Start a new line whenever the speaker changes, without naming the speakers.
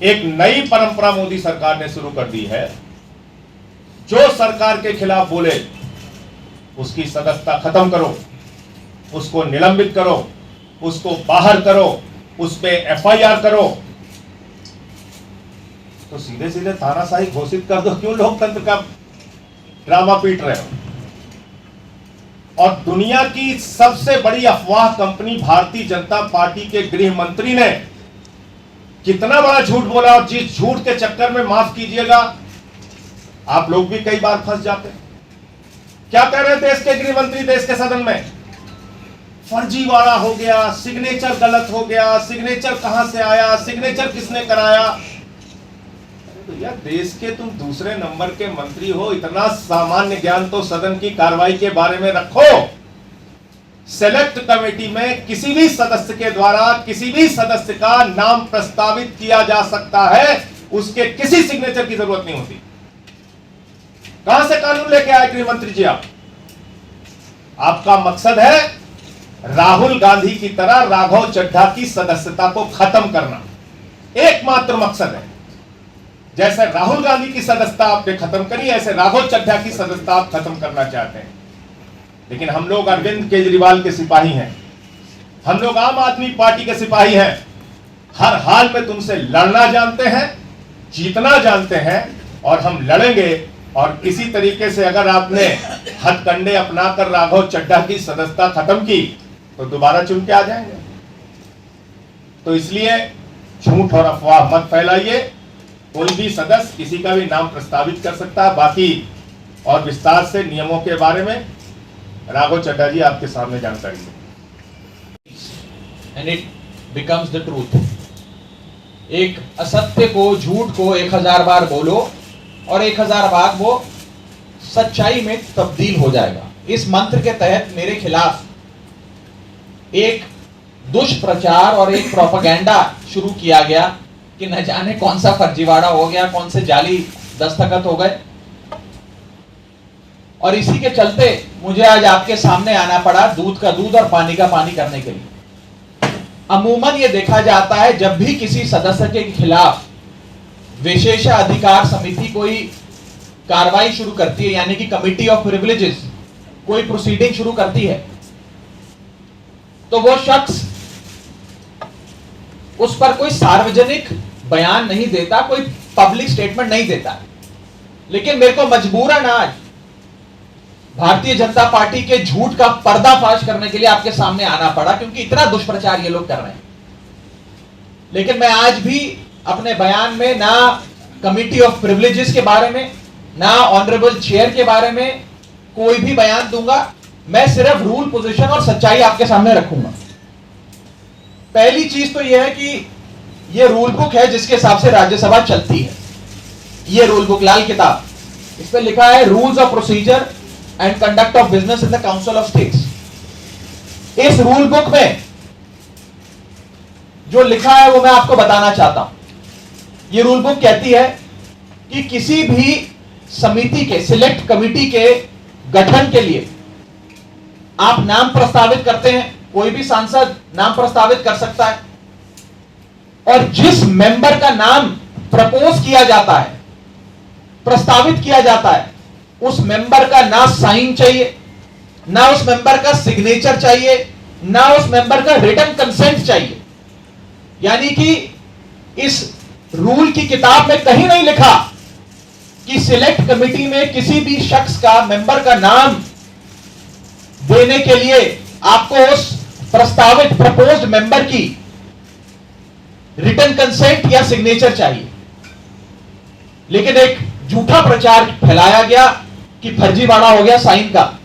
एक नई परंपरा मोदी सरकार ने शुरू कर दी है। जो सरकार के खिलाफ बोले उसकी सदस्यता खत्म करो, उसको निलंबित करो, उसको बाहर करो, उस पे एफआईआर करो। तो सीधे सीधे तानाशाही घोषित कर दो। क्यों लोकतंत्र का ड्रामा पीट रहे हो? और दुनिया की सबसे बड़ी अफवाह कंपनी भारतीय जनता पार्टी के गृह मंत्री ने कितना बड़ा झूठ बोला, और जिस झूठ के चक्कर में, माफ कीजिएगा, आप लोग भी कई बार फंस जाते हैं। क्या कह रहे थे देश के गृह मंत्री देश के सदन में? फर्जीवाड़ा हो गया, सिग्नेचर गलत हो गया, सिग्नेचर कहां से आया, सिग्नेचर किसने कराया। तो यार, देश के तुम दूसरे नंबर के मंत्री हो, इतना सामान्य ज्ञान तो सदन की कार्रवाई के बारे में रखो। सेलेक्ट कमेटी में किसी भी सदस्य के द्वारा किसी भी सदस्य का नाम प्रस्तावित किया जा सकता है, उसके किसी सिग्नेचर की जरूरत नहीं होती। कहां से कानून लेके आए गृह मंत्री जी आप? आपका मकसद है राहुल गांधी की तरह राघव चड्ढा की सदस्यता को खत्म करना, एकमात्र मकसद है। जैसे राहुल गांधी की सदस्यता आपने खत्म करी, ऐसे राघव चड्ढा की सदस्यता आप खत्म करना चाहते हैं। लेकिन हम लोग अरविंद केजरीवाल के सिपाही हैं, हम लोग आम आदमी पार्टी के सिपाही हैं। हर हाल में तुमसे लड़ना जानते हैं, जीतना जानते हैं, और हम लड़ेंगे। और इसी तरीके से अगर आपने हथकंडे अपनाकर राघव चड्ढा की सदस्यता खत्म की तो दोबारा चुन के आ जाएंगे। तो इसलिए झूठ और अफवाह मत फैलाइए। कोई भी सदस्य किसी का भी नाम प्रस्तावित कर सकता है। बाकी और विस्तार से नियमों के बारे में राघव चड्ढा जी आपके सामने जानकारी दें।
And it becomes the truth. एक असत्य को, झूठ को 1000 बार बोलो और 1000 बार वो सच्चाई में तब्दील हो जाएगा। इस मंत्र के तहत मेरे खिलाफ एक दुष्प्रचार और एक प्रोपेगेंडा शुरू किया गया कि न जाने कौन सा फर्जीवाड़ा हो गया, कौन से जाली दस्तखत हो गए, और इसी के चलते मुझे आज आपके सामने आना पड़ा दूध का दूध और पानी का पानी करने के लिए। अमूमन ये देखा जाता है जब भी किसी सदस्य के खिलाफ विशेषाधिकार समिति कोई कार्रवाई शुरू करती है, यानी कि कमिटी ऑफ प्रिविलेजेस कोई प्रोसीडिंग शुरू करती है, तो वो शख्स उस पर कोई सार्वजनिक बयान नहीं देता, कोई पब्लिक स्टेटमेंट नहीं देता। लेकिन मेरे को मजबूरन आज भारतीय जनता पार्टी के झूठ का पर्दाफाश करने के लिए आपके सामने आना पड़ा, क्योंकि इतना दुष्प्रचार ये लोग कर रहे हैं। लेकिन मैं आज भी अपने बयान में ना कमिटी ऑफ प्रिविलेजेस के बारे में, ना ऑनरेबल चेयर के बारे में कोई भी बयान दूंगा। मैं सिर्फ रूल, पोजीशन और सच्चाई आपके सामने रखूंगा। पहली चीज तो यह है कि यह रूल बुक है जिसके हिसाब से राज्यसभा चलती है। यह रूल बुक, लाल किताब, इस पर लिखा है rules of procedure and conduct of business in the council of states. इस रूल बुक में जो लिखा है वो मैं आपको बताना चाहता हूं। यह रूल बुक कहती है कि किसी भी समिति के, सिलेक्ट कमिटी के गठन के लिए आप नाम प्रस्तावित करते हैं, कोई भी सांसद नाम प्रस्तावित कर सकता है, और जिस मेंबर का नाम प्रपोज किया जाता है, प्रस्तावित किया जाता है, उस मेंबर का ना साइन चाहिए, ना उस मेंबर का सिग्नेचर चाहिए, ना उस मेंबर का रिटन कंसेंट चाहिए। यानी कि इस रूल की किताब में कहीं नहीं लिखा कि सिलेक्ट कमिटी में किसी भी शख्स का, मेंबर का नाम देने के लिए आपको उस प्रस्तावित, प्रपोज्ड मेंबर की रिटन कंसेंट या सिग्नेचर चाहिए। लेकिन एक झूठा प्रचार फैलाया गया कि फर्जीवाड़ा हो गया साइन का।